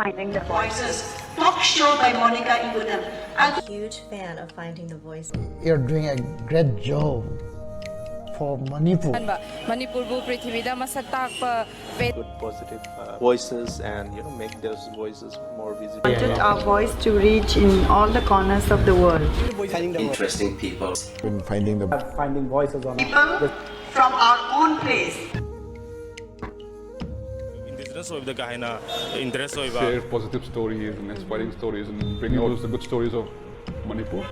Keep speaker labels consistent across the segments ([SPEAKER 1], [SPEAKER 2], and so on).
[SPEAKER 1] Finding the Voices talk show by Monica Ibudam.
[SPEAKER 2] I'm a huge fan of Finding the Voices.
[SPEAKER 3] You're doing a great job for Manipur.
[SPEAKER 4] Manipur bu prithivida masak takpa
[SPEAKER 5] good positive voices and make those voices more visible.
[SPEAKER 6] We wanted our voice to reach in all the corners of the world.
[SPEAKER 7] Interesting people.
[SPEAKER 3] Been finding
[SPEAKER 8] voices on
[SPEAKER 1] People from our own place.
[SPEAKER 9] Share positive stories and inspiring stories and bring out the good stories of Manipur.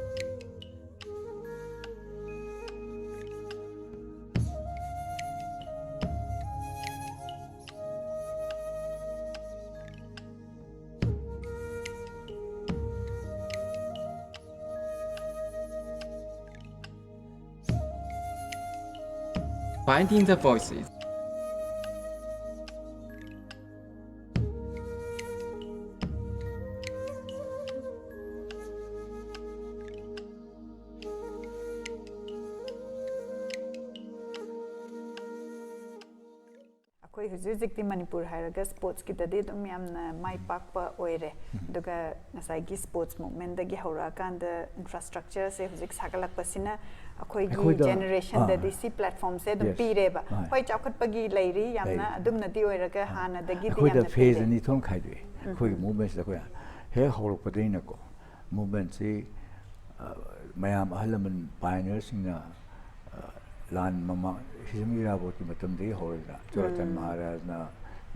[SPEAKER 10] Finding the Voices.
[SPEAKER 6] ꯑꯩꯈꯣꯏ ꯍꯧꯖꯤꯛ ꯍꯧꯖꯤꯛꯇꯤ ꯃꯅꯤꯄꯨꯔ ꯍꯥꯏꯔꯒ ꯁ꯭ꯄꯣꯔꯠꯁꯀꯤꯗꯗꯤ ꯑꯗꯨꯝ ꯌꯥꯝꯅ ꯃꯥꯏ ꯄꯥꯛꯄ ꯑꯣꯏꯔꯦ ꯑꯗꯨꯒ ꯉꯁꯥꯏꯒꯤ ꯁ꯭ꯄꯣꯔꯠꯁ ꯃꯨꯚꯃꯦꯟꯇꯗꯒꯤ ꯍꯧꯔꯛꯑꯀꯥꯟꯗ ꯏꯟꯐ꯭ꯔꯥꯁꯇ꯭ꯔꯛꯆꯔꯁꯦ ꯍꯧꯖꯤꯛ ꯁꯥꯒꯠꯂꯛꯄꯁꯤꯅ ꯑꯩꯈꯣꯏꯒꯤ ꯖꯦꯅꯦꯔꯦꯁꯟꯗꯗꯤ ꯁꯤ ꯄ꯭ꯂꯦꯠꯐꯣꯔꯝꯁꯦ ꯑꯗꯨꯝ ꯄꯤꯔꯦꯕ ꯍꯣꯏ ꯆꯥꯎꯈꯠꯄꯒꯤ ꯂꯩꯔꯤ ꯌꯥꯝꯅ ꯑꯗꯨꯝꯅꯗꯤ ꯑꯣꯏꯔꯒ ꯍꯥꯟꯅꯗꯒꯤꯗꯤ ꯌꯥꯝꯅ
[SPEAKER 11] ꯑꯩꯈꯣꯏꯗ ꯐꯦꯖ ꯑꯅꯤ ꯊꯣꯛꯅ ꯈꯥꯏꯗꯣꯛꯑꯦ ꯑꯩꯈꯣꯏꯒꯤ ꯃꯨꯚꯃꯦꯟꯠꯁꯤꯗ ꯑꯩꯈꯣꯏ ꯍꯦꯛ ꯍꯧꯔꯛꯄꯗꯒꯤꯅꯀꯣ ꯃꯨꯚꯃꯦꯟꯠꯁꯤ ꯃꯌꯥꯝ ꯑꯍꯜ ꯂꯃꯟ ꯄꯥꯏꯅꯤꯌꯔꯁꯤꯡꯅ ꯂꯥꯟ ꯃꯃꯥꯡ ꯍꯤꯖꯝ ꯏꯔꯥꯕꯣꯠꯀꯤ ꯃꯇꯝꯗꯒꯤ ꯍꯧꯔꯒ ꯆꯨꯔꯆꯥꯟ ꯃꯍꯥꯔꯥꯖꯅ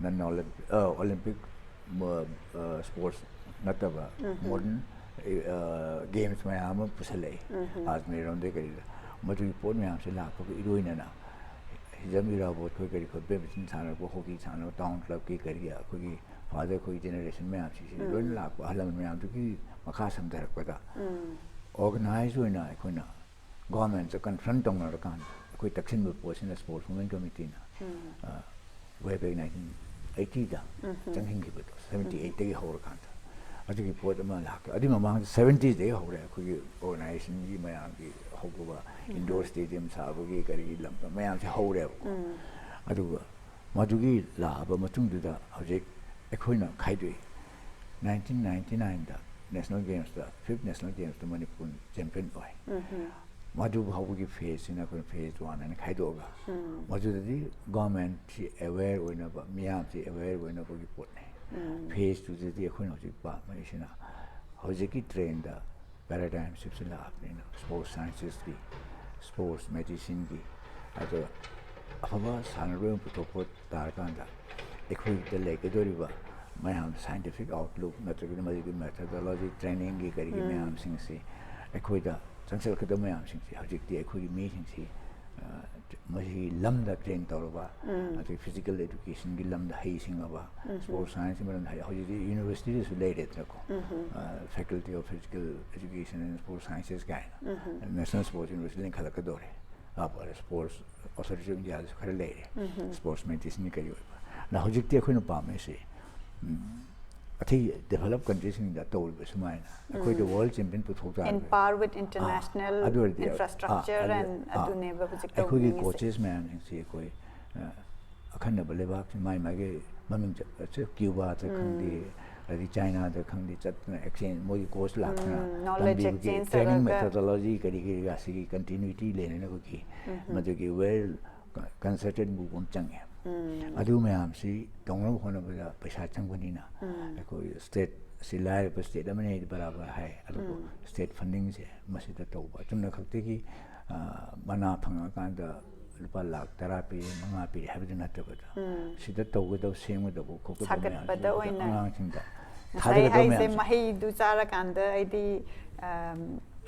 [SPEAKER 11] ꯅꯟ ꯑꯣꯂꯦꯝꯄꯤꯛ ꯁ꯭ꯄꯣꯔꯠꯁ ꯅꯠꯇꯕ ꯃꯣꯗꯔꯟ ꯒꯦꯝꯁ ꯃꯌꯥꯝ ꯑꯃ ꯄꯨꯁꯜꯂꯛꯏ ꯑꯥꯖꯃꯤꯔꯔꯣꯝꯗꯒꯤ ꯀꯔꯤꯗ ꯃꯗꯨꯒꯤ ꯄꯣꯠ ꯃꯌꯥꯝꯁꯦ ꯂꯥꯛꯄꯒ ꯏꯔꯣꯏꯅꯅ ꯍꯤꯖꯝ ꯏꯔꯥꯕꯣꯠ ꯈꯣꯏ ꯀꯔꯤ ꯈꯣꯏ ꯕꯦꯗꯃꯤꯟꯇꯟ ꯁꯥꯟꯅꯔꯛꯄ ꯍꯣꯀꯤ ꯁꯥꯟꯅꯕ ꯇꯥꯎꯟ ꯀ꯭ꯂꯕꯀꯤ ꯀꯔꯤꯒꯤ ꯑꯩꯈꯣꯏꯒꯤ ꯐꯥꯗꯔ ꯑꯩꯈꯣꯏꯒꯤ ꯖꯦꯅꯦꯔꯦꯁꯟ ꯃꯌꯥꯝꯁꯤꯁꯤ ꯂꯣꯏꯅ ꯂꯥꯛꯄ ꯑꯍꯜ ꯂꯃꯟ ꯃꯌꯥꯝꯗꯨꯒꯤ ꯃꯈꯥ ꯁꯝꯊꯔꯛꯄꯗ ꯑꯣꯔꯒꯅꯥꯏꯖ ꯑꯣꯏꯅ ꯑꯩꯈꯣꯏꯅ ꯒꯣꯔꯃꯦꯟꯠꯇ ꯀꯟꯐ꯭ꯔꯟꯠ ꯇꯧꯅꯔꯀꯥꯟꯗ ꯑꯩꯈꯣꯏ ꯇꯛꯁꯤꯟꯕ ꯄꯣꯠꯁꯤꯅ ꯁ꯭ꯄꯣꯔꯠꯁ ꯃꯨꯚꯃꯦꯟꯠ ꯀꯃꯤꯇꯤꯅ ꯋꯦ ꯕꯦꯛ 1980ꯗ ꯆꯪꯍꯟꯈꯤꯕꯗꯣ 78ꯗꯒꯤ ꯍꯧꯔꯀꯥꯟꯗ ꯑꯗꯨꯒꯤ ꯄꯣꯠ ꯑꯃ ꯂꯥꯛꯀꯦ ꯑꯗꯨꯒꯤ ꯃꯃꯥꯡꯗ 70ꯁꯗꯒꯤ ꯍꯧꯔꯦ ꯑꯩꯈꯣꯏꯒꯤ ꯑꯣꯔꯒꯅꯥꯏꯖꯦꯁꯟꯒꯤ ꯃꯌꯥꯝꯒꯤ ꯍꯧꯕ ꯏꯟꯗꯣꯔ ꯁ꯭ꯇꯦꯗꯤꯌꯝ ꯁꯥꯕꯒꯤ ꯀꯔꯤꯒꯤ ꯂꯝ ꯃꯌꯥꯝꯁꯦ ꯍꯧꯔꯦꯕꯀꯣ ꯑꯗꯨꯒ ꯃꯗꯨꯒꯤ ꯂꯥꯛꯑꯕ ꯃꯇꯨꯡꯗꯨꯗ ꯍꯧꯖꯤꯛ ꯑꯩꯈꯣꯏꯅ ꯈꯥꯏꯗꯣꯛꯏ 1999ꯗ ꯅꯦꯁꯅꯦꯜ ꯒꯦꯝꯁꯇ 5th ꯅꯦꯁꯅꯦꯜ ꯒꯦꯝꯁꯇ ꯃꯅꯤꯄꯨꯔ ꯆꯦꯝꯄꯤꯌꯟ ꯑꯣꯏ ꯃꯗꯨ ꯐꯥꯎꯕꯒꯤ ꯐꯦꯖꯁꯤꯅ ꯑꯩꯈꯣꯏꯅ ꯐꯦꯖ 1 ꯍꯥꯏꯅ ꯈꯥꯏꯗꯣꯛꯑꯒ ꯃꯗꯨꯗꯗꯤ ꯒꯣꯔꯃꯦꯟꯠꯁꯤ ꯑꯦꯋꯦꯌꯔ ꯑꯣꯏꯅꯕ ꯃꯤꯌꯥꯝꯁꯤ ꯑꯦꯋꯦꯌꯔ ꯑꯣꯏꯅꯕꯒꯤ ꯄꯣꯠꯅꯤ ꯐꯦꯖ 2ꯗꯗꯤ ꯑꯩꯈꯣꯏꯅ ꯍꯧꯖꯤꯛ ꯄꯥꯝꯃꯤꯁꯤꯅ ꯍꯧꯖꯤꯛꯀꯤ ꯇ꯭ꯔꯦꯟꯗ ꯄꯦꯔꯥꯗꯥꯏꯝ ꯁꯤꯞꯁꯦ ꯂꯥꯛꯑꯕꯅꯤꯅ ꯁ꯭ꯄꯣꯔꯠꯁ ꯁꯥꯏꯟꯁꯦꯁꯀꯤ ꯁ꯭ꯄꯣꯔꯠꯁ ꯃꯦꯗꯤꯁꯤꯟꯒꯤ ꯑꯗꯨꯒ ꯑꯐꯕ ꯁꯥꯟꯅꯔꯣꯏ ꯑꯃ ꯄꯨꯊꯣꯛꯄ ꯇꯥꯔꯀꯥꯟꯗ ꯑꯩꯈꯣꯏꯗ ꯂꯩꯒꯗꯧꯔꯤꯕ ꯃꯌꯥꯝ ꯁꯥꯏꯟꯇꯤꯐꯤꯛ ꯑꯥꯎꯠꯂꯨꯛ ꯅꯠꯇ꯭ꯔꯒꯅ ꯃꯗꯨꯒꯤ ꯃꯦꯊꯣꯗꯣꯂꯣꯖꯤ ꯇ꯭ꯔꯦꯅꯤꯡꯒꯤ ꯀꯔꯤꯒꯤ ꯃꯌꯥꯝꯁꯤꯡꯁꯤ ꯑꯩꯈꯣꯏꯗ ꯆꯪꯁꯤꯜꯂꯛꯀꯗꯕ ꯃꯌꯥꯝꯁꯤꯡꯁꯤ ꯍꯧꯖꯤꯛꯇꯤ ꯑꯩꯈꯣꯏꯒꯤ ꯃꯤꯁꯤꯡꯁꯤ ꯃꯁꯤꯒꯤ ꯂꯝꯗ ꯇ꯭ꯔꯦꯟ ꯇꯧꯔꯕ ꯑꯗꯒꯤ ꯐꯤꯖꯤꯀꯦꯜ ꯑꯦꯗꯨꯀꯦꯁꯟꯒꯤ ꯂꯝꯗ ꯍꯩꯁꯤꯡꯉꯕ ꯁ꯭ꯄꯣꯔꯠꯁ ꯁꯥꯏꯟꯁꯀꯤ ꯃꯔꯝꯗ ꯍꯧꯖꯤꯛꯇꯤ ꯌꯨꯅꯤꯚꯔꯁꯤꯇꯤꯗꯁꯨ ꯂꯩꯔꯦꯗꯅꯀꯣ faculty of physical education and sports sciences ꯀꯥꯏꯅ ꯅꯦꯁꯅꯦꯜ ꯁ꯭ꯄꯣꯔꯠꯁ ꯌꯨꯅꯤꯚꯔꯁꯤꯇꯤ ꯂꯤꯡꯈꯠꯂꯛꯀꯗꯧꯔꯦ ꯁ꯭ꯄꯣꯔꯠꯁ ꯑꯣꯊꯣꯔꯤꯇꯤ ꯑꯣꯐ ꯏꯟꯗꯤꯌꯥꯗꯁꯨ ꯈꯔ ꯂꯩꯔꯦ ꯁ꯭ꯄꯣꯔꯠꯁ ꯃꯦꯗꯤꯁꯤꯟꯒꯤ ꯀꯔꯤ ꯑꯣꯏꯕ ꯍꯧꯖꯤꯛꯇꯤ ꯑꯩꯈꯣꯏꯅ ꯄꯥꯝꯃꯤꯁꯤ ꯑꯇꯩ ꯗꯦꯚꯂꯞ ꯀꯟꯇ꯭ꯔꯤꯁꯤꯡꯗ ꯇꯧꯔꯤꯕ ꯁꯨꯃꯥꯏꯅ ꯑꯩꯈꯣꯏꯗ ꯋꯥꯔꯜ ꯆꯦꯝꯄꯤꯌꯟ ꯄꯨꯊꯣꯛ ꯇꯥꯔꯒꯗꯤ
[SPEAKER 6] in par with international infrastructure and ꯑꯗꯨꯅꯦꯕ ꯍꯧꯖꯤꯛ
[SPEAKER 11] ꯑꯩꯈꯣꯏꯒꯤ ꯀꯣꯆꯦꯁ ꯃꯌꯥꯝꯁꯤꯡꯁꯤ ꯑꯩꯈꯣꯏ ꯑꯈꯟꯅꯕ ꯂꯩꯕꯥꯛꯁꯤ ꯃꯥꯏ ꯃꯥꯒꯤ ꯃꯃꯤꯡ ꯆꯠꯄ ꯀ꯭ꯌꯨꯕꯥꯗ ꯈꯪꯗꯦ ꯑꯗꯩ ꯆꯥꯏꯅꯥꯗ ꯈꯪꯗꯦ ꯆꯠꯇꯅ ꯑꯦꯛꯁꯆꯦꯟꯖ ꯃꯣꯏꯒꯤ ꯀꯣꯆ ꯂꯥꯛꯇꯅ ꯇꯝꯕꯤꯕꯒꯤ ꯇ꯭ꯔꯦꯅꯤꯡ ꯃꯦꯊꯣꯗꯣꯂꯣꯖꯤ ꯀꯔꯤ ꯀꯔꯤꯒꯁꯤꯒꯤ ꯀꯟꯇꯤꯅ꯭ꯌꯨꯇꯤ ꯂꯩꯅꯅꯕꯒꯤ ꯃꯗꯨꯒꯤ ꯋꯦꯜ ꯀꯟꯁꯔꯇꯦꯠ ꯃꯨꯚ ꯑꯃ ꯆꯪꯉꯦ ꯑꯗꯨ ꯃꯌꯥꯝꯁꯤ ꯇꯧꯅꯕ ꯍꯣꯠꯅꯕꯗ ꯄꯩꯁꯥ ꯆꯪꯕꯅꯤꯅ ꯑꯩꯈꯣই ꯁ꯭ꯇꯦꯠ ꯑꯁꯤ ꯂꯥꯏꯔꯕ ꯁ꯭ꯇꯦꯠ ꯑꯃꯅꯤ ꯕꯔꯥꯕꯔ ꯍꯥꯏ ꯑꯗꯨꯕꯨ ꯁ꯭ꯇꯦꯠ ꯐꯟꯗꯤꯡꯁꯦ ꯃꯁꯤꯗ ꯇꯧꯕ ꯆꯨꯝꯅ ꯈꯛꯇꯒꯤ ꯃꯅꯥ ꯐꯪꯉꯀꯥꯟꯗ ꯂꯨꯄꯥ ꯂꯥꯛ 10 ꯄꯤꯔꯤ 5 ꯄꯤꯔꯤ ꯍꯥꯏꯕꯗꯨ ꯅꯠꯇꯕꯗ ꯁꯤꯗ ꯇꯧꯒꯗꯕ ꯁꯦꯝꯒꯗꯕ ꯈꯣꯠꯀꯗꯕ ꯃꯌꯥꯝꯁꯦ ꯑꯉꯥꯡꯁꯤꯡꯗ
[SPEAKER 6] ꯊꯥꯗꯒꯗꯕ ꯃꯌꯥꯝꯁꯦ ꯃꯍꯩꯗꯨ ꯆꯥꯔꯀꯥꯟꯗ ꯑꯩꯗꯤ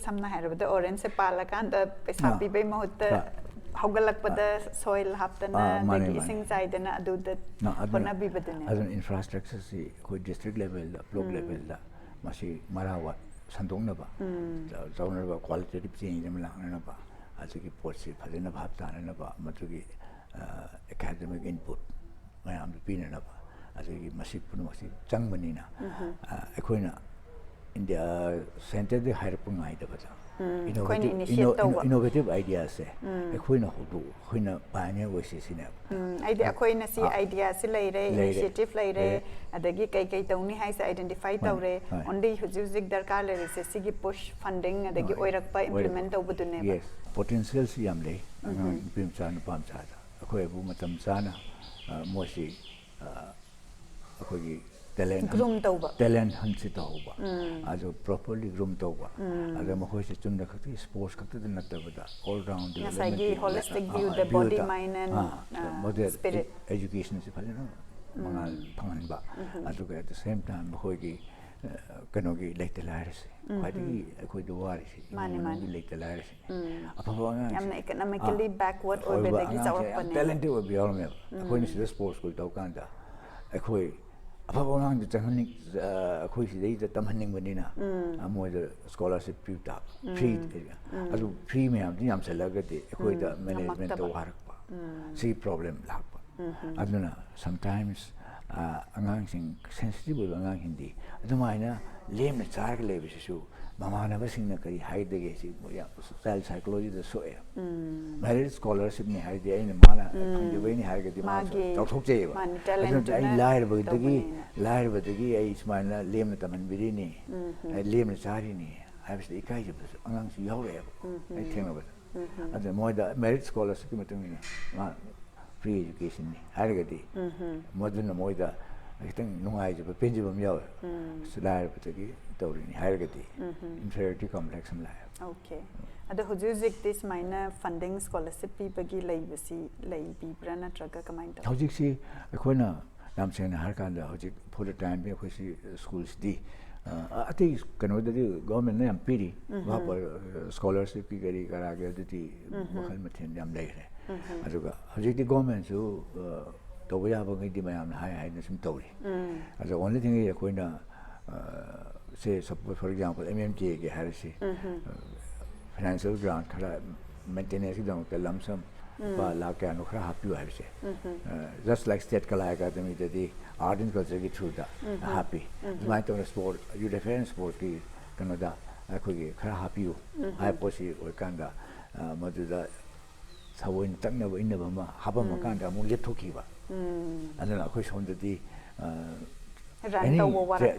[SPEAKER 6] ꯁꯝꯅ ꯍꯥꯏꯔꯕꯗ ꯑꯣꯔꯦꯟꯖꯁꯦ ꯄꯥꯜꯂꯀꯥꯟꯗ ꯄꯩꯁꯥ ꯄꯤꯕꯩ ꯃꯍꯨꯠꯇ ꯍꯧꯒꯠꯂꯛꯄꯗ ꯁꯣꯏꯜ ꯍꯥꯞꯇꯅ ꯑꯗꯒꯤ ꯏꯁꯤꯡ ꯆꯥꯏꯗꯅ ꯑꯗꯨꯗ ꯍꯣꯠꯅꯕꯤꯕꯗꯨꯅꯦ
[SPEAKER 11] ꯑꯗꯨꯅ ꯏꯟꯐ꯭ꯔꯥꯁꯇ꯭ꯔꯛꯆꯔꯁꯤ ꯑꯩꯈꯣꯏ ꯗꯤꯁꯇ꯭ꯔꯤꯛ ꯂꯦꯚꯦꯜꯗ ꯕ꯭ꯂꯣꯛ ꯂꯦꯚꯦꯜꯗ ꯃꯁꯤ ꯃꯔꯥ ꯁꯟꯗꯣꯛꯅꯕ ꯆꯥꯎꯅꯕ ꯀ꯭ꯋꯥꯂꯤꯇꯦꯇꯤꯞ ꯆꯦꯟꯖ ꯑꯃ ꯂꯥꯛꯅꯅꯕ ꯑꯗꯨꯒꯤ ꯄꯣꯠꯁꯤ ꯐꯖꯅ ꯚꯥꯞ ꯇꯥꯅꯅꯕ ꯃꯗꯨꯒꯤ ꯑꯦꯀꯥꯗꯃꯤꯛ ꯏꯟꯄꯨꯠ ꯃꯌꯥꯝꯗꯨ ꯄꯤꯅꯅꯕ ꯑꯗꯨꯒꯤ ꯃꯁꯤ ꯄꯨꯝꯅꯃꯛꯁꯤ ꯆꯪꯕꯅꯤꯅ ꯑꯩꯈꯣꯏꯅ ꯏꯟꯗꯤꯌꯥ ꯁꯦꯟꯇꯔꯗꯒꯤ ꯍꯥꯏꯔꯛꯄ ꯉꯥꯏꯗꯕꯗ innovative ideas se khoina hodu khoina pioneer voices ne
[SPEAKER 6] idea khoina si idea si leire initiative leire adagi kai tawni hai se identify tawre only huzik darkar leire se sigi push funding adagi oirakpa implement tawbudune
[SPEAKER 11] yes potential si yam le angang pim chan pam cha akhoi bu matam chana mosi akhoi talent hansi tawba ajo properly groom tawba ajo mo hoise chunda khati sports khati natabada all round
[SPEAKER 6] development holistic view the body mind and spirit
[SPEAKER 11] education is phale mangal phangan ba ajo at the same time hoi gi kanogi leite laris kwadi akhoi do waris mani leite laris apawanga
[SPEAKER 6] yamna economically backward or bedagi chawrapane
[SPEAKER 11] talent wo bi alme akhoi ni sports school taw kanda akhoi apabongang de tahnik akhoi si dei tamhaning banina amoi de scholarship pi ta free adu free me am yam salaga de akhoi da management to harakpa si problem lakpa aduna sometimes angang sing sensitive angang hindi adumaina lem na char le bisu mamana ba sing na kari haide ge si ya child psychology de so ya marriage scholarship ni haide ai na mana de we ni haide di ma so thok je ba ai lair ba dagi ai ismaila lem na taman biri ni ai lem na chari ni ai bis ikai je angang si yaw le ai theng ba ade moi da marriage scholarship ki matung ni ma free education ni haide di modun na moi da kitang nungai je ba penji bam yaw lair ba dagi tawrini hairgati inferiority complex am lai
[SPEAKER 6] okay ada hujuzik this minor funding scholarship pi bagi laibasi laibi brana traga kamain ta
[SPEAKER 11] hujik si akhona nam sena har kan da hujik for the time be khosi schools di ati kano da government ne am piri wa par scholarship ki gari kara ge di makhal mathen yam lai re aduga hujik di government su to ya ba ngi di mayam hai na sim tawri adu only thing is akhona say suppose for example MMT ke harisi financial grant khara maintenance dang ke lump sum ba la ka no khara happy harisi just like state kala academy the art and culture ki through da happy my to sport you defense sport ki kanada akhoi ki khara happy ai posi oi kanda madu da sawin takna ba inna ba ma haba ma kanda mu le thoki ba adana akhoi son da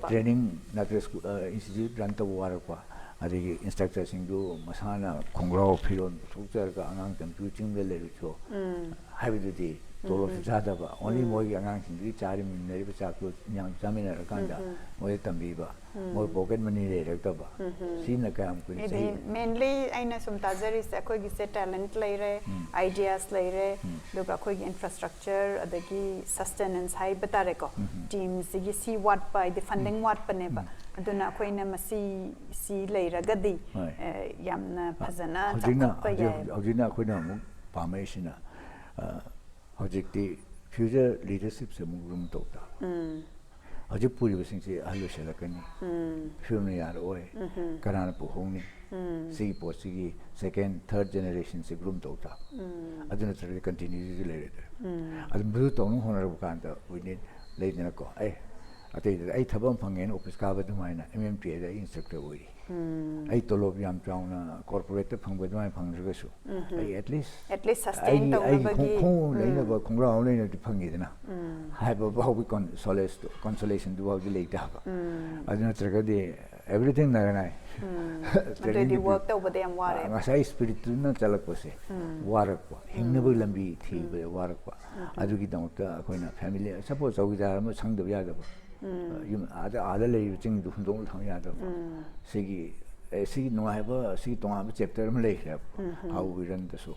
[SPEAKER 11] training natural school institute run to warakwa adigi instructor singdu masana khongrao phiron thukchar ka angang computing le le cho haibidi tolo jada ba only moi angang singdi chari min neri ba ko nyang jamina rakanda moi tambi ba moi pocket money le rakta ba sina kam ku sei
[SPEAKER 6] mainly aina sum tazari se koi gi se talent leire ideas leire doka koi gi infrastructure adagi sustenance hai batare ko teams gi see what by the funding what pane ba aduna koi na masi si leira gadi yamna phazana
[SPEAKER 11] takpa ya hojina koi na mu pamesina hojik di future leadership se mu rum to ta hojik puri basing se halu shala kani film yar oi karana pu hongni si po si second third generation se grum to ta aduna tsare continue le le adun bu to no honar bu kan ta we need le na ko ai thabam phangen office ka ba du mai na MMT da instructor oi ai tolob yam chauna corporate phang ba du mai phang ga su ai at least
[SPEAKER 6] sustain to na bagi
[SPEAKER 11] le na ba khongra le na di phangi da na hai ba ba we consolation du ba le ta ba aduna traga de everything na na
[SPEAKER 6] the work to ba de am ware
[SPEAKER 11] ngasai spirit na chalak pa se warak pa hingna ba lambi thi ba warak pa adu gi dang ta koina family suppose au gi da ma sang da ya da yum ada le jing du dong thang ya da sigi no hai ba sigi tong ba chapter ma le kha how we run the show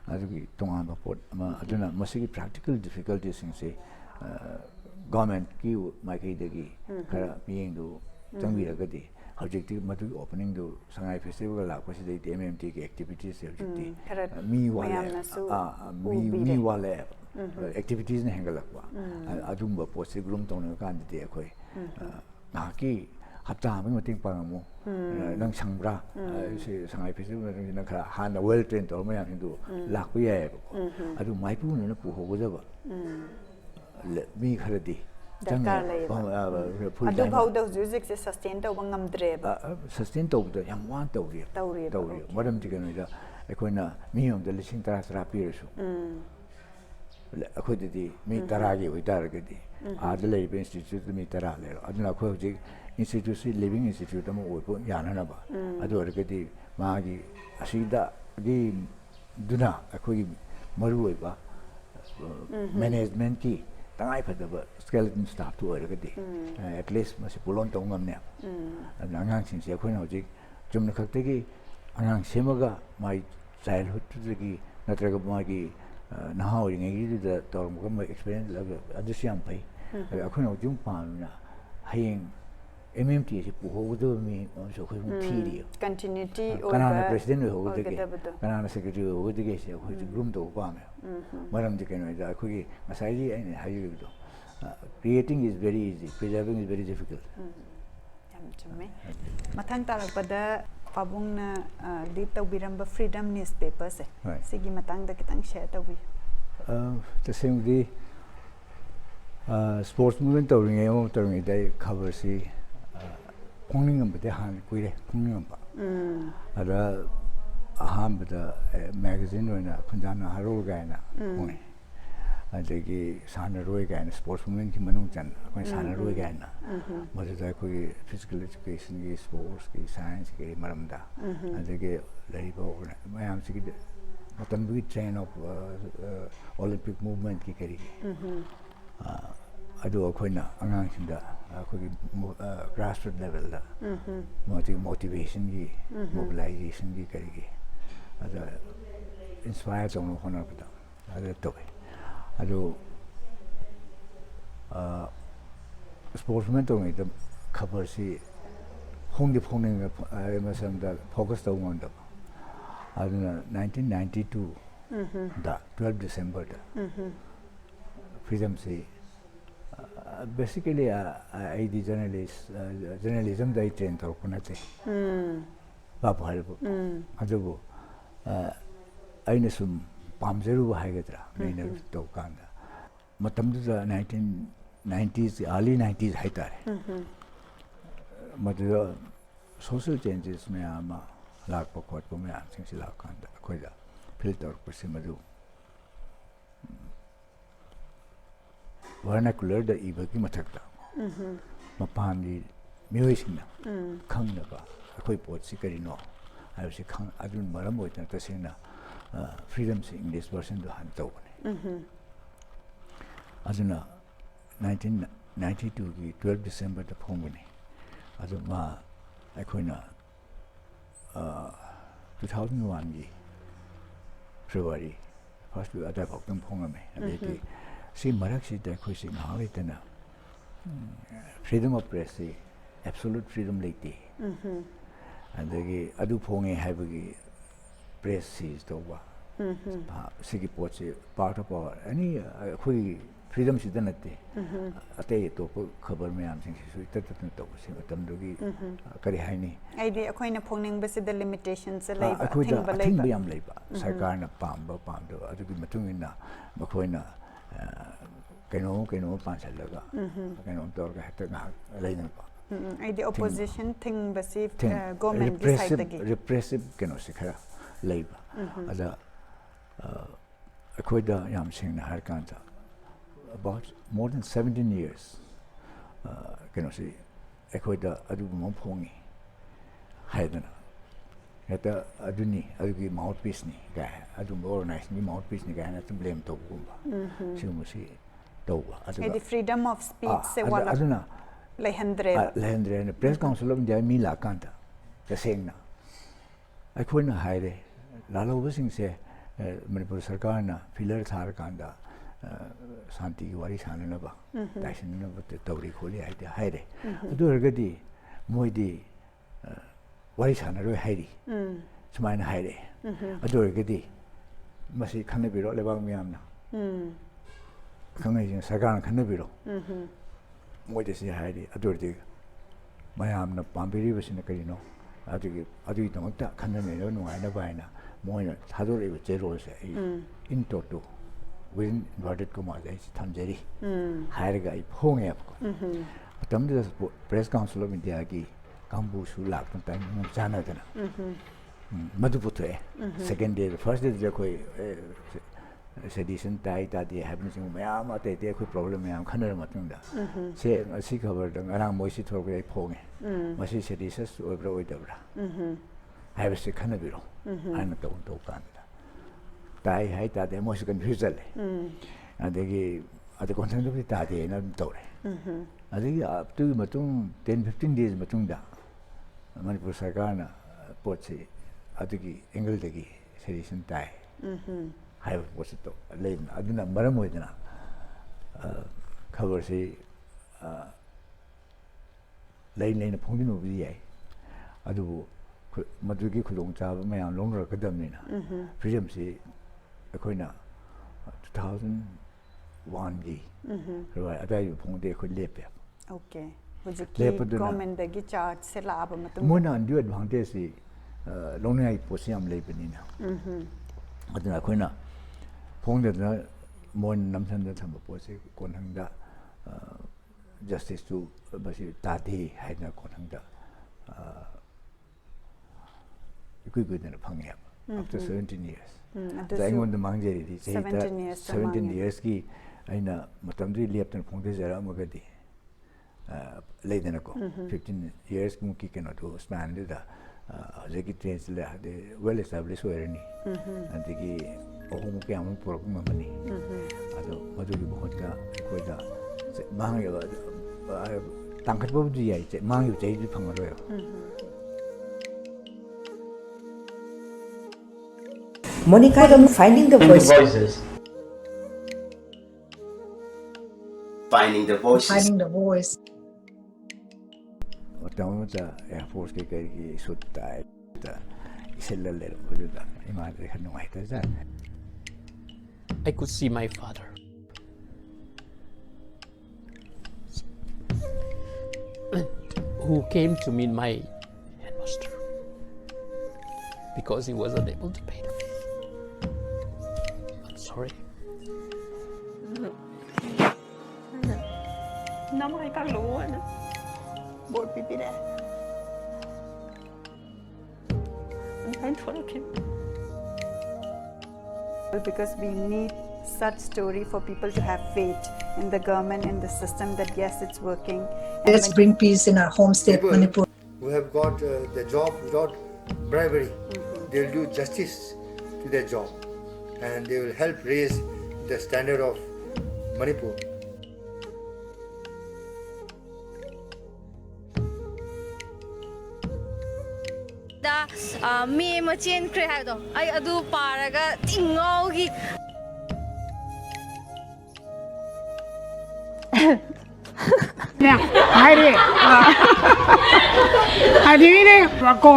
[SPEAKER 11] adu gi tong ba pot ma aduna ma sigi practical difficulties sing se government ki mai ki de gi kara being do changi ra ga de objective madu opening do sangai festival la ko se de MMT ki activities objective mi wale activities ne hengala kwa adum ba post group tong na kan de khoi na ki hapta ma mating pa mo nang sangbra se sangai festival na kha han well trained to ma yang do lak pu ye adu mai pu ne pu ho go ba mi khara di
[SPEAKER 6] Dharkar layeba.
[SPEAKER 11] full
[SPEAKER 6] Adu
[SPEAKER 11] time
[SPEAKER 6] bhauda hujik se sustain tawba ngamdreba.
[SPEAKER 11] sustain tawbda yam wan tawri
[SPEAKER 6] Tawri
[SPEAKER 11] maram ti kanu da akoina mi yom da lising tara tara pirasu akodidi mi tara gi oitaragadi aad lay institute mi tara le aduna ko hujik institute living institute am oipo yana na ba adu aragadi magi asida gi duna akoi maru oiba management ki tangai phadaba skeleton staff to aragadi at least masi pulon tongam ne angang sing se akoina hujik jumna khaktegi angang semaga my childhood to gi natraga magi naha oringai da torm ko experience la adusiam pai akoina jum pamna hayeng MMT si puhodo mi so ko thiri
[SPEAKER 6] Continuity or
[SPEAKER 11] kanana president ho de kanana secretary ho de se ko groom to pa me maram de keno da ko gi masai ji ai hayu do creating is very easy preserving is very difficult
[SPEAKER 6] yam chumme mathang tarakpada pabungna lead tawbiramba freedom newspaper se sigi matang da kitang share tawi
[SPEAKER 11] the same day sports movement tawring dai cover si Kongling but han kuire kongling ba ada aham bada magazine na kunjana haro gaina kone adagi sana roi gaina sports movement ki manung chan ko sana roi gaina madada ko physical education ki sports ki science ki maramda adagi lari ba mayam si ki matam bi train of Olympic movement ki kari adu akoina angang sinda akogi grassroots level da motivation gi mobilization gi karigi ada inspire jong hona bada ada to adu sportsman to ngi da khabar si hongdi phongning masam da focus to ngon da aduna 1992 da 12 December da freedom si basically I the journalism da train to kunate ba bhalbu adubu aina sum pamzeru haigadra mainer to kanda matam da 1990s early 90s haitare madu social changes me ama lakpa khot ko me amsing si lakanda koida filter persimadu vernacular da ibaki mathakta mapani mioisina khangna ba akoi pot si karino ayusi khang adun maram oitna tasina freedom si English version do han tawne aduna 1992 gi 12 December da phongni aduma akoina 2001 gi February first week ada phoktam phongame adeki see Marakshi da khushi ngalitana freedom of press si absolute freedom like and the adu phonge habagi press is to wa sigi poche part of our any khui freedom si danate ate to khabar me am sing si tat to si matam dogi kari haini
[SPEAKER 6] ai de akoina phongning basi the limitations lai ba
[SPEAKER 11] thing ba yam lai ba sarkar na pam do adu gi matungina makoina keno pansalaga keno torga hata laina ba
[SPEAKER 6] ai the opposition thing basi government gi side gi
[SPEAKER 11] repressive keno sikhara laiba ada akoida yam sing na har kanta about more than 17 years keno si akoida adu mo phongi haidana eta aduni adugi mouthpiece ni ga adu organize ni mouthpiece ni ga na blame to gumba simusi to adu
[SPEAKER 6] the freedom of speech se wala
[SPEAKER 11] aduna
[SPEAKER 6] lehendre
[SPEAKER 11] na press council of india mi la kanta the sengna akoina haire lalo sing se manipur sarkar na pillar thar kanda santi wari sanana ba daishin na but tawri kholi haire adu ergadi moidi wari sanaroi hairi sumaina haire adu ergadi masi khanabiro lebang miyamna kangai sarkar khanabiro moide si hairi adu erdi mayamna pambiri basina karino adu tamakta khanane no nuaina baina moina thadore zero se in toto within inverted commas I thamjari hairaga I phonge apko tamda press council of India ki kambu su lak time jana dana madhuputo second day first day je koi sedition tai ta de happens mayam ate de koi problem mayam khanar matungda se asi khabar dang arang moisi thorbe phonge masi sedition oibra oidabra have se khanabiro ana to kan tai hai ta de moisi confusal adegi ade content of ta de na tore adegi up to matung 10-15 days matungda Manipur sarkarna potse adegi angle degi sedition tai have was to lein aduna maram oidana cover se lein phongdino bi yai adu madugi khulong chaba mayam longra kadamnina freedom se akoina 2001 gi right adai phongde khul lepe
[SPEAKER 6] okay hujiki government dagi charge se laba matung
[SPEAKER 11] mona andu advantage si longnai posiam lebenina aduna akoina phongde na mon namsan da thamba pose konhangda justice to basi tadi haina konhangda good in a pang after 17 years. The England the Mangjari 17 years ki aina matamdi left and Ponte Zara Mogadi Ladenako 15 years Muki cannot do span the Zeki trains the well established Werni and the Ohumuki Mamani. Madu Bohota Koda Manga Tankabudi Mangu Jade Pangaro.
[SPEAKER 2] Monica, Finding the Voices.
[SPEAKER 7] Finding the voices.
[SPEAKER 2] Finding the voice.
[SPEAKER 11] Otamata Air Force ki sutta isellal ujuda imade khanu aita za
[SPEAKER 8] I could see my father. Who came to meet my headmaster because he was unable to pay the fee. I'm sorry.
[SPEAKER 6] Because we need such story for people to have faith in the government and the system that yes, it's working.
[SPEAKER 2] Let's bring peace in our home state, Manipur.
[SPEAKER 3] Who have got the job without bribery, they will do justice to their job and they will help raise the standard of Manipur.
[SPEAKER 4] Me machine creado. I adu paraga tingogi.
[SPEAKER 10] Adivine, Rako.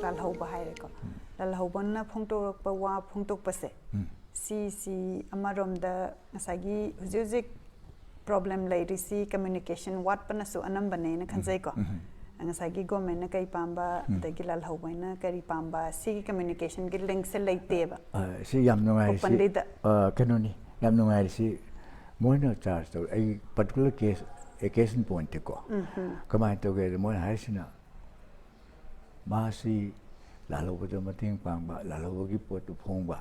[SPEAKER 6] Lalhauba haireko lalhaubonna phongtorokpa wa phongtokpase si amaromda ngasagi huzik problem lairisi communication wat panasu anambane na khanjai ko ngasagi government na kai pamba dagi lalhaubaina kari pamba si communication gi link se laiteba
[SPEAKER 11] si yam nungai si kanoni yam nungai si moina charge to a particular case a case in point ko kamai to ge moina haisina Masi lalu betul mating pangba lalu bagi pot phongba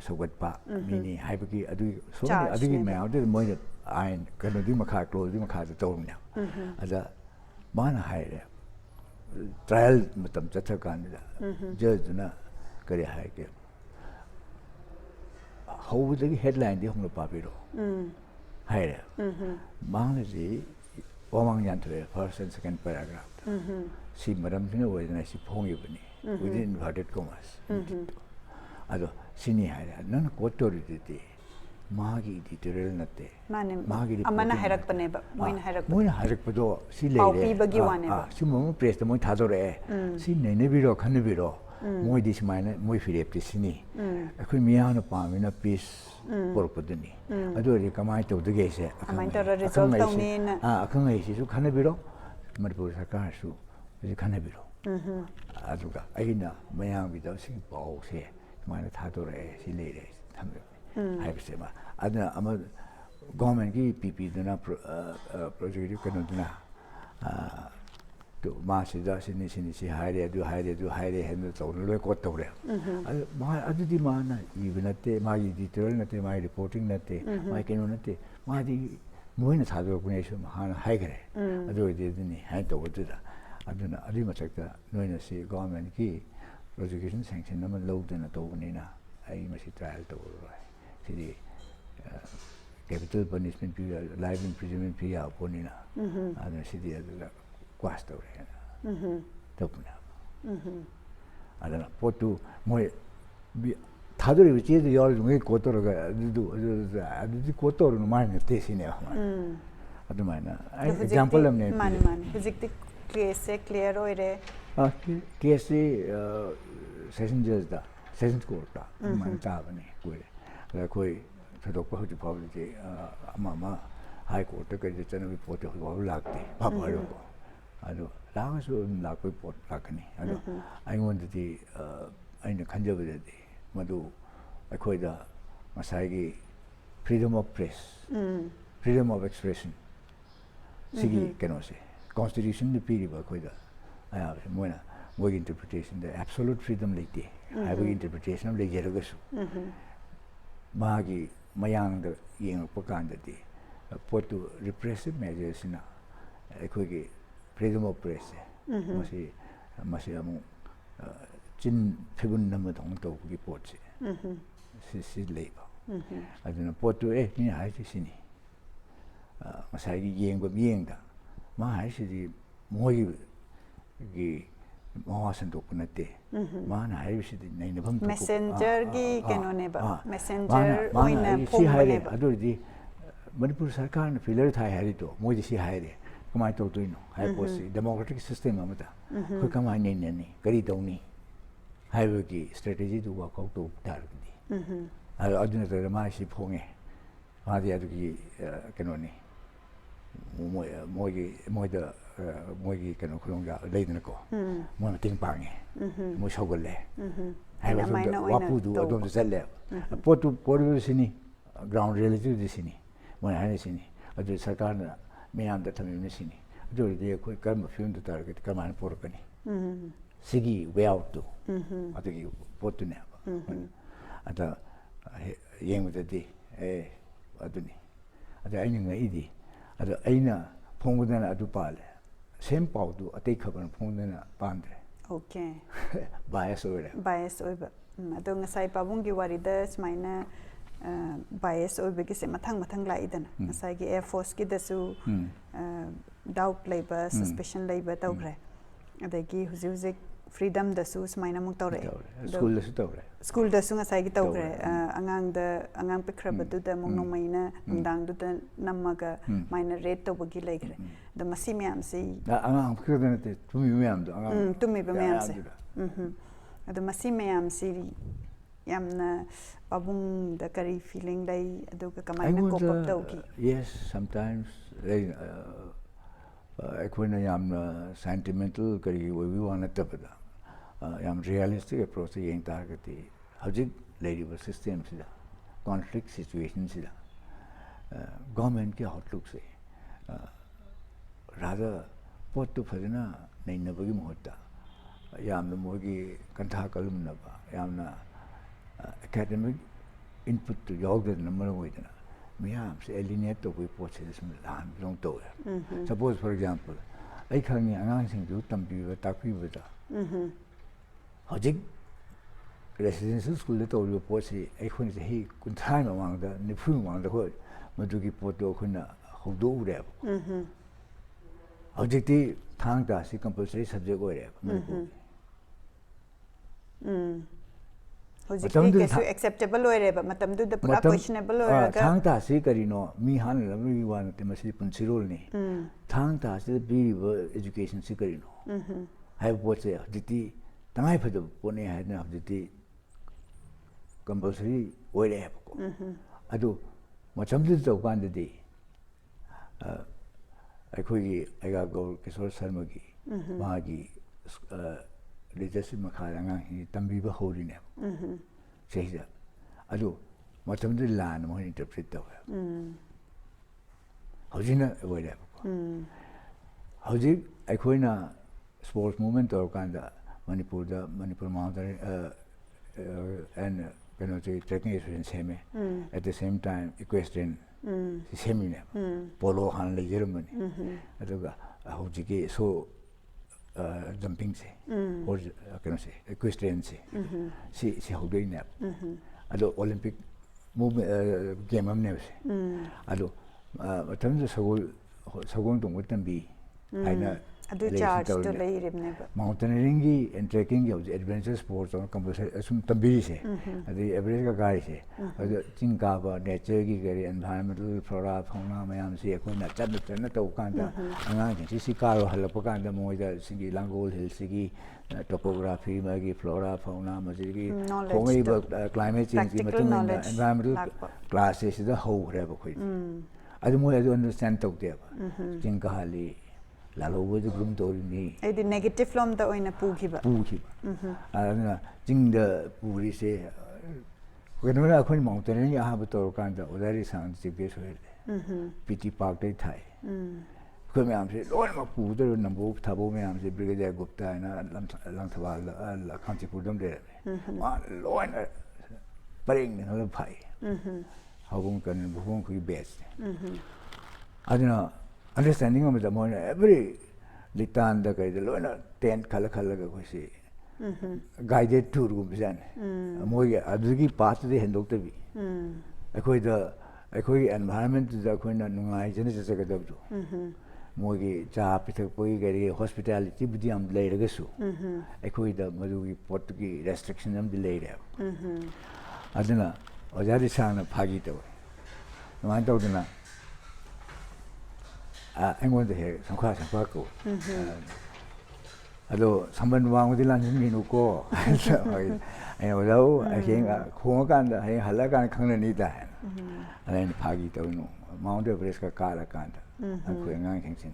[SPEAKER 11] sobat pa mini hai bagi adu mai adu moi ain kan di makha close di makha to nya aja mana hai trial matam chatha kan judge na kare hai ke how the headline di hong pa biro hai mang ji wamang yan thre first and second paragraph si madam sina wajna si phongi bani within inverted commas ado sini haira nan kotori dite magi editorial natte magi
[SPEAKER 6] amana hairak bane ba
[SPEAKER 11] moina hairak pado si le
[SPEAKER 6] paupi bagi wane ba
[SPEAKER 11] si mo press mo thadore si nei ne biro khane biro moi di smaina moi firep ti sini akhoi miya na pa mina peace por podani adu ri kamai to de ge se
[SPEAKER 6] amai to result to ni na
[SPEAKER 11] akhang ai si su khana biro Manipur sarkar su ji khana biro aduga aina mayam bi do sing pao se mana tha do re si le re tham hai se ma adna ama government ki pp dana project ka no dana to ma se da sini si haire du hen to lo ko to re ma adu di ma na even te ma yi detail na te ma reporting na te ma ke no na te ma di moina tha do ku ne so ma ha hai gare adu de ni hai to wo da aduna adi ma chak da noina si government ki education sanction na ma lo de na to ni na ai ma si trial to ro si di capital punishment period life imprisonment period upon na aduna si di aduna quest over here to na aduna potu moi 다들 위치에서 열 중에 고토로가 아주 고토로는 많이 대신해요. 아주 많이. example हमने
[SPEAKER 6] 많이 physics case clear होइरे
[SPEAKER 11] case session जज दा session court दा 많이 ताबने कोई थोक बहुत public 아마 high court के जन रिपोर्ट हो लागते बाबारो 아주 라가서 나고 리포트 라그니 아주 아이원들이 아이는 간접이데 madu akhoi da masai gi freedom of press freedom of expression sigi keno se constitution de piri ba khoi da aya moina mo interpretation the absolute freedom lete have interpretation of lege ga su ma gi mayang da yeng pa kan da di potu repressive measures na akhoi gi freedom of press masi amu 진 표본 넘어 동도 그게 보지. 시시 레이버. 아주는 보도에 니 하시시니. 마사기 예행과 미행다. 마 하시지 뭐이 이 뭐하선도 끝났대. 마나 하시지 내는 범도.
[SPEAKER 6] 메신저 기 개노네바. 메신저 오이나 폼네.
[SPEAKER 11] 아도지 Manipur सरकार ने filler था Harry तो मोदी सी हायरे कमाई तो इनो high पोसी democratic system अमता कोई कमाई नहीं करी तो नहीं हाईवे की स्ट्रेटेजी तो वर्कआउट तो डाल दी अदुन तो मासी फोंगे मादी अदु की कनोनी मोगी कनो खुलोंगा लेदन को मोन तिंग पांगे मो सोगले हाईवे तो वापुदु अदुम चले पोतु सिनी ग्राउंड रियलिटी दिसिनी मोन हाने सिनी अदु सरकार ने मियाम द थमिने सिनी अदु दे कोई कर्म फिल्म तो target come on पोरकनी 시기 외아웃도 어떻게 보트네 아다 예무들이 에 어두니 아다 아이는 이디 아다 아이나 봉고데나 아두 빨래 셈파우도 어떻게 커버는 봉고데나 반데
[SPEAKER 6] 오케이
[SPEAKER 11] 바이어스
[SPEAKER 6] 오이바 아도 ngasai pabunggi warida smaina bias oibegi se mathang laidana ngasai gi air force gi dasu doubt labor suspicion labor tawre adagi huzik freedom da su smaina muk tawre school da su ngasai gi tawre angang pikraba du da mong nong maina dang du da namaga maina rate to bagi legre da masimyam si
[SPEAKER 11] angang pikraba te tumiyam do angang
[SPEAKER 6] tumiyam se da masimyam si yamna babung da kari feeling dai adu ka kamaina cope up tawki
[SPEAKER 11] yes sometimes equina yam sentimental kari we want to tabada yam realistic approach yeng targeti hajik labor system sida conflict situation sida government ki outlook se rather pot to phajna nei na bagi mohta yam mogi kantha kalum na ba yam na academic input to yog the number hoidana miyam se alienate to we process lan long to suppose for example ai khang ni angang sing du tampi ba takpi ba da hojik residential school to we process ai khun se hi kun thai ma wang da ni phu wang da ho madu ki poto khuna hodo u re hojik ti thang da si compulsory subject ho re
[SPEAKER 6] hojik ke su acceptable hoire ba matam du da pura questionable hoire ga
[SPEAKER 11] thang ta si karino mi han la mi wan te masi pun sirol ni thang ta si bi education si karino hai bo che diti tangai phada pone hai na hajiti compulsory oire hai ko adu machamdi to kan de akhoi aiga gol kishore sharma gi magi leadership makhala nga hi tambi ba hori ne seja adu machamdi lan mo interpret to hojina oire ko hoji akhoi na sports movement or kanda Manipur mountain and trekking experience same at the same time equestrian same polo han le Germany aduga hojiki so jumping se or equestrian se si hodoi ne ado Olympic movement game am ne se ado tamje sagol tung tambi aina
[SPEAKER 6] adu charge to lei ribne ba
[SPEAKER 11] mountaineering gi and trekking gi adventure sports or compulsory asum tambiri se adi average ka gai se adu chingka ba nature gi gari environmental flora fauna mayam se ko na chat na to kan da anga gi si ka ro hal pa kan da mo da sigi langol hill sigi topography ma gi flora fauna ma gi ko ngai ba climate change gi matung environmental classes da ho re ba khoi adu mo adu understand to de ba chingka hali lalo wo the groom to ni
[SPEAKER 6] ai the negative lom da oina pu khiba
[SPEAKER 11] ana jing da puri se when we are going mountain ya have to kan da odari sang ji be so pt park dai thai ko me am se lo ma pu de nambo thabo me am se brigadier gupta na lang thwa la county purdom de ma lo na paring na phai hawung kan bu ko best adina understanding of the morning every litan da kai lo na tent khala khala ga ko si guided tour gu bisan mo ya adugi path de hendok te bi akoi environment da ko na nungai jene se ga da du mo gi cha pithak poi ga ri hospitality budi am lai ga su akoi da madu gi pot gi restriction am delay re adina ojari sang na phagi to ma to na anh muốn để sang khoa cô, alo samban wang di lan ni nu ko, anh nói đâu, anh hiện không có can da, anh hala can khang ni da, anh phagi tao nu, Mount Everest ka kala can da, anh khuyên ngang kheng sin,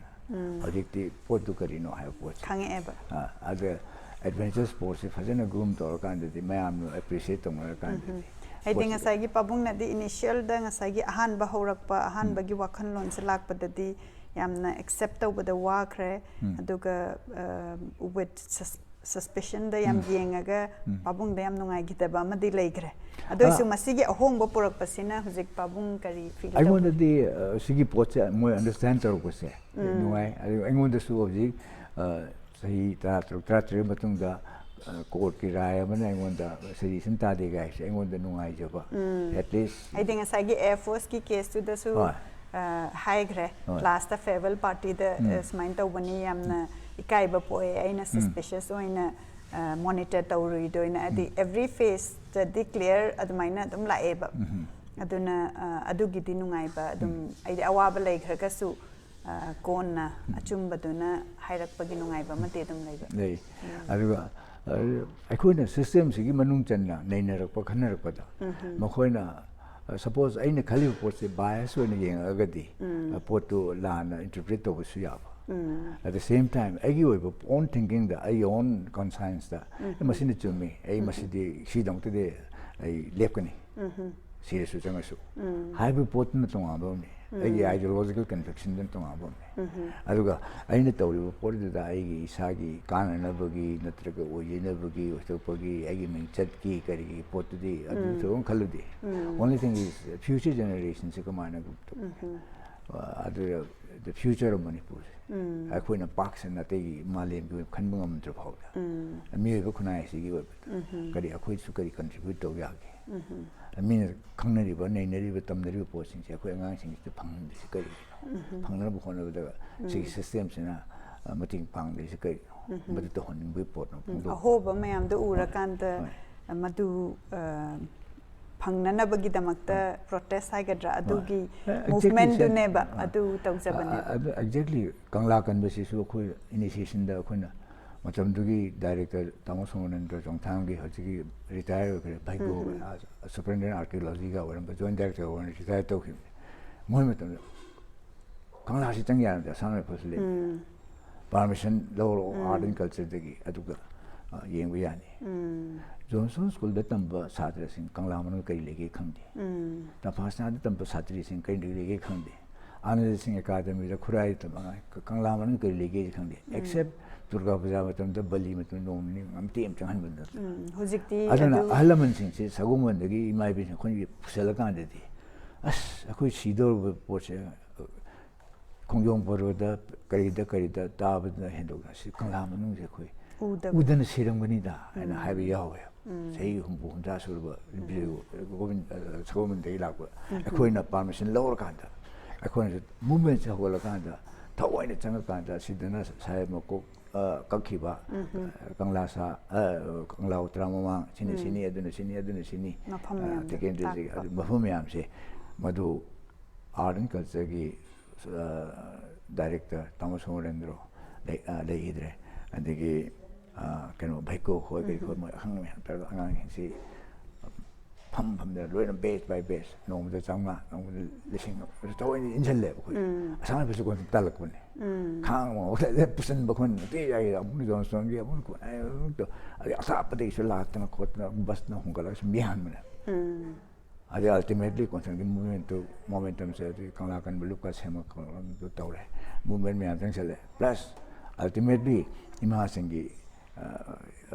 [SPEAKER 11] adik ti pot tu kari no hai pot,
[SPEAKER 6] khang eba,
[SPEAKER 11] ada adventure sports, fajar na groom to can da, मैं am nu appreciate तो मर can da.
[SPEAKER 6] I think ngasai pabung na di initial da ngasai ahan ba horak pa ahan ba gi wakhan lon se lak pa da di yamna accept over the work re aduga with suspicion da yam yengaga pabung da yam nungai gitaba ma di leigre adu su masigi ahong ba purak pasina hujik pabung kari feel
[SPEAKER 11] I want the sigi poche mo understand tar ko se nungai I want the su hujik sahi tra matung da court ki raya mana I want the sedition ta de guys I want the nungai jaba at least
[SPEAKER 6] I think asagi air force ki case to the su high gre last the farewell party the smain to bani amna ikai ba poe aina suspicious oina monitor tawri do ina every face the declare admaina dum la eba aduna adugi dinungai ba dum ai awaba lai khra ka su konna achumba duna hairak pagi nungai ba mate dum lai ba
[SPEAKER 11] nei aduga akhoi system sigi manung channa nei narak pa khanar pa da makhoina suppose aina khali pot se bias when yeng agadi pot to lana interpret to su ya at the same time agi oi own thinking da ai own conscience da machine chumi ai masidi si dong te de ai lepkani serious su changa su hai bu pot na tong aba ni ai ideological conviction den tong aba ni aduga aina tawri pot da ai gi isagi kana na bagi natraga oi na bagi to pagi ai min chat ki kari pot di adu so khalu di only thing is future generations ko mana adu the future of Manipur akoi na parks na te malem gi khanbang am tro phau da mi ko khunai si gi kari akoi su kari contribute to ya gi mi khangna ri ba nei nari ba tam nari ba po sing se akoi ngang sing te phang di si kari phangna bu khona da si system sina mating phang di si kari ba to hon bi pot no
[SPEAKER 6] ho ba mayam da ura kan da madu phangna bagi damakta protest haigadra adugi movement du ne ba adu tawjabane
[SPEAKER 11] exactly kangla kan ba si su khoi initiation da khona matamdugi director Tamo Sonendra Jongtangi Hajiki retire Baigo superintendent archaeology ga waram joint director one retire to him Mohammed Kangla Sitang Yan the son of Pusli permission low art and culture degi aduga Yeng Wiani Johnson School the Tamba Satras in Kanglaman Kailegi Kandi the Pasna the Tamba Satris in Kailegi Kandi Analyzing Academy the Kurai Kanglaman Kailegi Kandi except Durga Puja the Bali Matun I'm team to handle
[SPEAKER 6] Huzikti
[SPEAKER 11] I don't know Alaman since Saguman the game might be Selakandi as a quick Sidor Poche Kongyong Boroda Karida David the Hindu Kanglaman Udan Siranganida and a heavy Yahweh. Say whom Dasurba, Woman de Lagua, a coin of Parmesan lower Kanda, a coin of movements of Walakanda, Tawai Tangakanda, Sidana Saimoko, Kakiba, Kanglasa, Kanglau Tramama, Sinisini, Adunisini, Tikendrajit, Mafumiam, say, Madu, Arden Kalsagi, director, Thomas Horendro, they Hidre, and they can Baiko, who I see pump from the rhythm base by base, no, the Zanga, no, the listening of the in the level. Some of us are going to Talakun. Can't let person become the Amazon song. I thought they should laugh and a quarter of bust no Hungalas behind me. I ultimately concerning movement to momentum said the Kalakan Lucas Hemacal to Tore. Movement me and plus ultimately imagine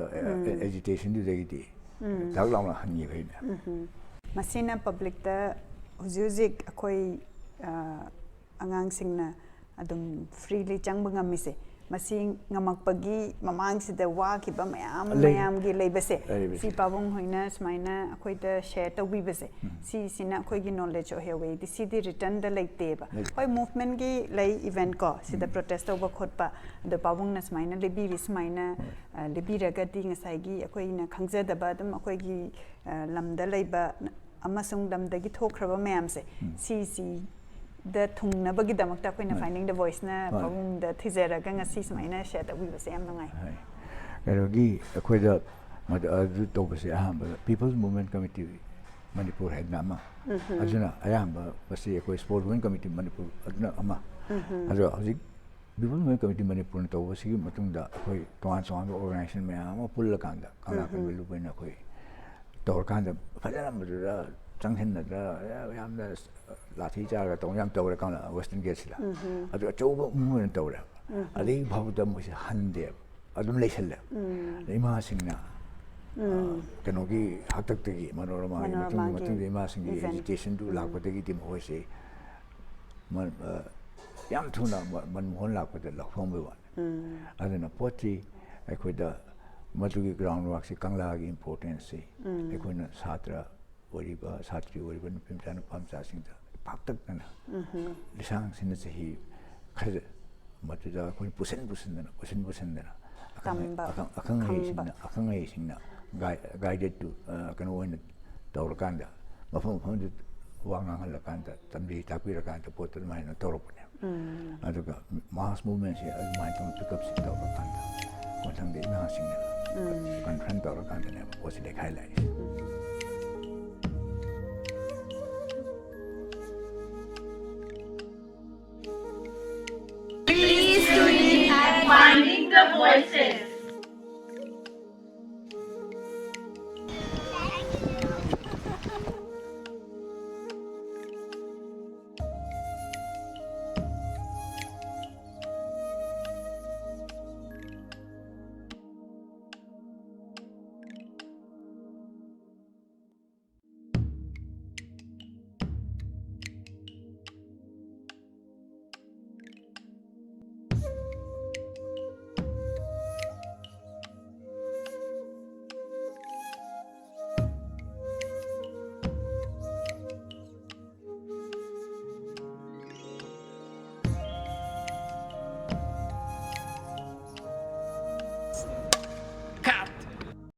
[SPEAKER 11] agitation to the Taglama Hani.
[SPEAKER 6] Masina public the Huzik Akoi Angang Singna Adum freely Changbanga Masing Namakpagi, Mamang the Waki Bam Gilabese, Si Pabong Hoinas, Mina, Aquita share the Wibese, Si Sina Kogi knowledge or her way, the city return the lake table. Why movement gi lay event co, see the protest over Kotpa, the Pabongas Mina, Libiris Mina, Libira getting a Saigi, Aquina Kangza the Badam, Aquagi Lamda Labor, Amasung Dam the Gito Crabamamse, Si. The tung na bagi damak ta koina finding the voice na pagum the tizera ganga sis maina share that we was am ngai
[SPEAKER 11] Erogi akoida mad adu to base ahamba People's Movement Committee Manipur head nama ajuna ayamba base akoi sport movement committee Manipur aduna ama ado hojik People's Movement Committee Manipur to base gi matungda akoi toan song organization me ama pulla kanda kala kan belu bena akoi tor kanda fajana madura Changhen Yamda Lati Jara Tongyam Tora Kana Western Getsla. I do a job movement Tora. I think Powdam was a hundred. I don't listen. Ima Singna Kanogi Hataki Manorama, Matung agitation to Lakotaki Tim Hoise Yam Tuna, one lap with the Lakombe one. I don't know, Poti, I could Matugi groundworks, Kanglagi importance, I couldn't Satra. Wariba, Satri, Wariba, Pimtan, Pamsasing, Paktakana, Lisang Sinasahi, Kaza, Matuza, Pusen, Akangation, guided to Kanoan Torkanda, Mafum founded Wangalakanta, Tambi Tapirakanta, Portal Mine, Torpone. I took a mass movement here as my tongue took up Torkanda, Contang de Nassing, Confront Torkanda was the highlights.